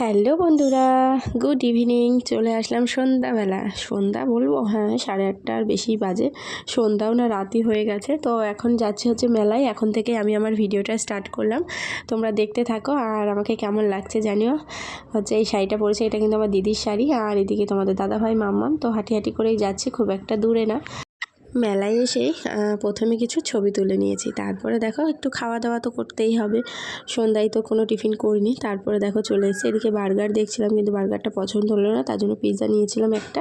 Hello বন্ধুরা, good evening. চলে আসলাম সন্ধ্যাবেলা। সন্ধ্যা বলবো, হ্যাঁ 8:30টার বেশি বাজে, সন্ধ্যাও না রাতই হয়ে গেছে। তো এখন যাচ্ছি হচ্ছে মেলায়। এখন থেকে আমি আমার ভিডিওটা স্টার্ট করলাম, তোমরা দেখতে থাকো আর আমাকে কেমন লাগছে জানিও। হচ্ছে এই শাড়িটা পরেছে, এটা কিন্তু আমার দিদির শাড়ি। আর এদিকে তোমাদের দাদাভাই মাম্মাম। তো হাঁটি হাঁটি করেই যাচ্ছি, খুব একটা দূরে না। মেলায় এসে প্রথমে কিছু ছবি তুলে নিয়েছি, তারপরে দেখো একটু খাওয়া দাওয়া তো করতেই হবে। সন্ধ্যায় তো কোনো টিফিন করিনি। তারপরে দেখো চলে এসেছি। এদিকে বার্গার দেখছিলাম, কিন্তু বার্গারটা পছন্দ হলো না, তার জন্য পিৎজা নিয়েছিলাম একটা।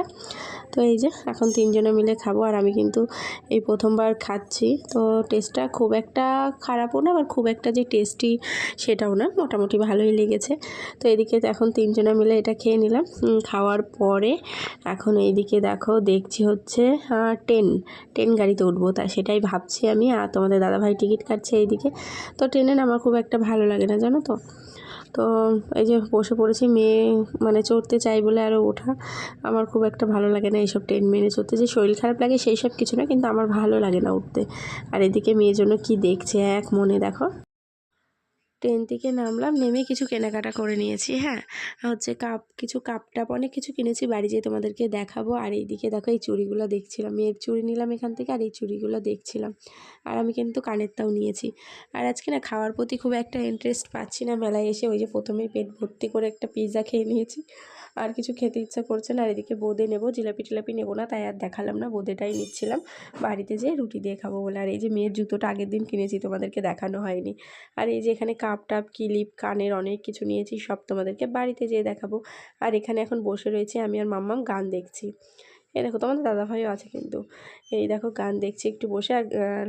তো এই যে এখন তিনজনে মিলে খাবো। আর আমি কিন্তু এই প্রথমবার খাচ্ছি, তো টেস্টটা খুব একটা খারাপও না, আবার খুব একটা যে টেস্টি সেটাও না, মোটামুটি ভালোই লেগেছে। তো এদিকে এখন তিনজনে মিলে এটা খেয়ে নিলাম। খাওয়ার পরে এখন এইদিকে দেখো দেখছি হচ্ছে ট্রেন গাড়িতে উঠবো, তাই সেটাই ভাবছি আমি। আর তোমাদের দাদাভাই টিকিট কাটছে এইদিকে। তো ট্রেনে না আমার খুব একটা ভালো লাগে না, জানো তো। তো এই যে বসে পড়েছি, মেয়ে মানে চড়তে চাই বলে আরও ওঠা। আমার খুব একটা ভালো লাগে না এইসব ট্রেন মেনে চড়তে, যে শরীর খারাপ লাগে সেই সব কিছু না, কিন্তু আমার ভালো লাগে না উঠতে। আর এদিকে মেয়ের জন্য কি দেখছে এক মনে, দেখো। ট্রেন থেকে নামলাম, নেমে কিছু কেনাকাটা করে নিয়েছি। হ্যাঁ, হচ্ছে কিছু কাপ টাপ অনেক কিছু কিনেছি, বাড়ি যেয়ে তোমাদেরকে দেখাবো। আর এইদিকে দেখো এই চুড়িগুলো দেখছিলাম, মেয়ের চুড়ি নিলাম এখান থেকে, আর এই চুড়িগুলো দেখছিলাম। আর আমি কিন্তু কানেরটাও নিয়েছি। আর আজকে না খাওয়ার প্রতি খুব একটা ইন্টারেস্ট পাচ্ছি না মেলায় এসে। ওই যে প্রথমেই পেট ভর্তি করে একটা পিৎজা খেয়ে নিয়েছি, আর কিছু খেতে ইচ্ছা করছে না। আর এদিকে বোঁদে নেবো, জিলাপি টিলাপি নেবো না, তাই আর দেখালাম না, বোঁদেটাই নিচ্ছিলাম। বাড়িতে যেয়ে রুটি দিয়ে খাবো বলে। আর এই যে মেয়ের জুতোটা আগের দিন কিনেছি, তোমাদেরকে দেখানো হয়নি। আর এই যে এখানে কাপ টাপ ক্লিপ কানের অনেক কিছু নিয়েছি, সব তোমাদেরকে বাড়িতে যেয়ে দেখাবো। আর এখানে এখন বসে রয়েছে আমি আর মাম্মাম, গান দেখছি। এই দেখো তোমাদের দাদাভাইও আছে কিন্তু। এই দেখো গান দেখছি একটু বসে। আর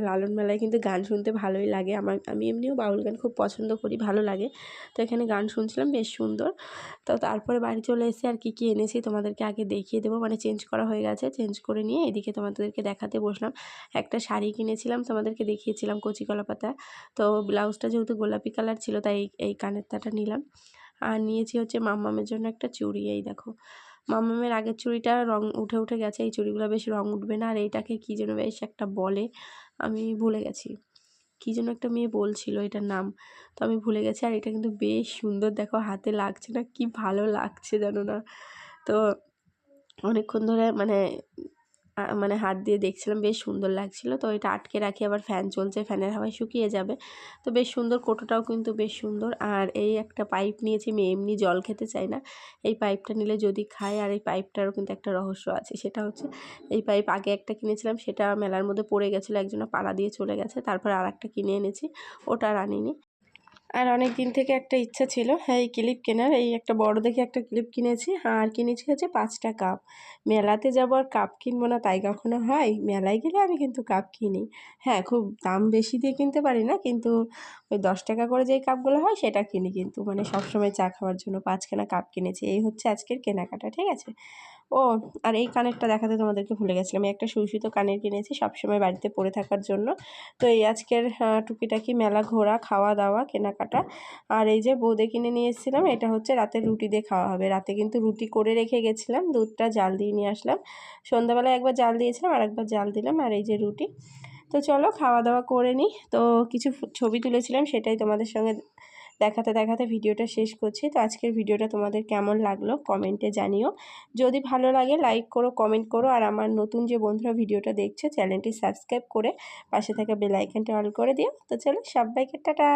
লালন মেলায় কিন্তু গান শুনতে ভালোই লাগে আমার, আমি এমনিও বাউল গান খুব পছন্দ করি, ভালো লাগে। তো এখানে গান শুনছিলাম, বেশ সুন্দর। তো তারপরে বাড়ি চলে এসে আর কি এনেছি তোমাদেরকে আগে দেখিয়ে দেবো, মানে চেঞ্জ করা হয়ে gেছে, চেঞ্জ করে নিয়ে এদিকে তোমাদেরকে দেখাতে বসলাম। একটা শাড়ি কিনেছিলাম, তোমাদেরকে দেখিয়েছিলাম কচি কলা পাতা। তো ব্লাউজটা যেহেতু গোলাপি কালার ছিল, তাই এই কানের তাটা নিলাম। আর নিয়েছি হচ্ছে মাম্মামের জন্য একটা চুড়ি। এই দেখো, মাম্মামের আগের চুড়িটা রং উঠে উঠে গেছে, এই চুড়িগুলো বেশ রং উঠবে না। আর এইটাকে কী যেন বেশ একটা বলে, আমি ভুলে গেছি, কী যেন একটা মেয়ে বলছিল এটার নাম, তো আমি ভুলে গেছি। আর এটা কিন্তু বেশ সুন্দর, দেখো হাতে লাগছে না, কি ভালো লাগছে জানো না। তো অনেকক্ষণ ধরে মানে হাত দিয়ে দেখছিলাম, বেশ সুন্দর লাগছিলো। তো এটা আটকে রাখি, আবার ফ্যান চলছে, ফ্যানের হাওয়ায় শুকিয়ে যাবে। তো বেশ সুন্দর, কোটোটাও কিন্তু বেশ সুন্দর। আর এই একটা পাইপ নিয়েছি, মেয়ে এমনি জল খেতে চায় না, এই পাইপটা নিলে যদি খায়। আর এই পাইপটারও কিন্তু একটা রহস্য আছে, সেটা হচ্ছে এই পাইপ আগে একটা কিনেছিলাম, সেটা মেলার মধ্যে পড়ে গেছিলো, একজনে পাড়া দিয়ে চলে গেছে। তারপর আর একটা কিনে এনেছি, ওটা আর আনিনি। আর অনেক দিন থেকে একটা ইচ্ছা ছিল, হ্যাঁ এই ক্লিপ কেনার, এই একটা বড় দেখে একটা ক্লিপ কিনেছি। আর কিনেছি হচ্ছে 5টা কাপ। মেলাতে যাবো আর কাপ কিনবো না তাই কখনো হয়? মেলায় গেলে আমি কিন্তু কাপ কিনি। হ্যাঁ, খুব দাম বেশি দিয়ে কিনতে পারি না, কিন্তু ওই 10 টাকা করে যেই কাপগুলো হয় সেটা কিনি। কিন্তু মানে সবসময় চা খাওয়ার জন্য 5খানা কাপ কিনেছি। এই হচ্ছে আজকের কেনাকাটা, ঠিক আছে। ও, আর এই কানেরটা দেখাতে তোমাদেরকে ভুলে গেছিলাম, আমি একটা সুতো কানের কিনেছি সবসময় বাড়িতে পরে থাকার জন্য। তো এই আজকের টুকিটাকি মেলা ঘোরা, খাওয়া দাওয়া, কেনাকাটা। আর এই যে বোঁদে কিনে নিয়ে এসেছিলাম, এটা হচ্ছে রাতে রুটি দিয়ে খাওয়া হবে। রাতে কিন্তু রুটি করে রেখে গেছিলাম, দুধটা জাল দিয়ে নিয়ে আসলাম। সন্ধ্যাবেলায় একবার জাল দিয়েছিলাম, আর একবার জাল দিলাম। আর এই যে রুটি। তো চলো খাওয়া দাওয়া করে নিই। তো কিছু ছবি তুলেছিলাম, সেটাই তোমাদের সঙ্গে দেখাতে দেখাতে ভিডিওটা শেষ করছি। তো আজকের ভিডিওটা তোমাদের কেমন লাগলো কমেন্টে জানিও। যদি ভালো লাগে লাইক করো, কমেন্ট করো। আর আমার নতুন যে বন্ধুরা ভিডিওটা দেখছো, চ্যানেলটি সাবস্ক্রাইব করে পাশে থাকা বেল আইকনটা অল করে দিও। তো চলো সবাইকে টাটা।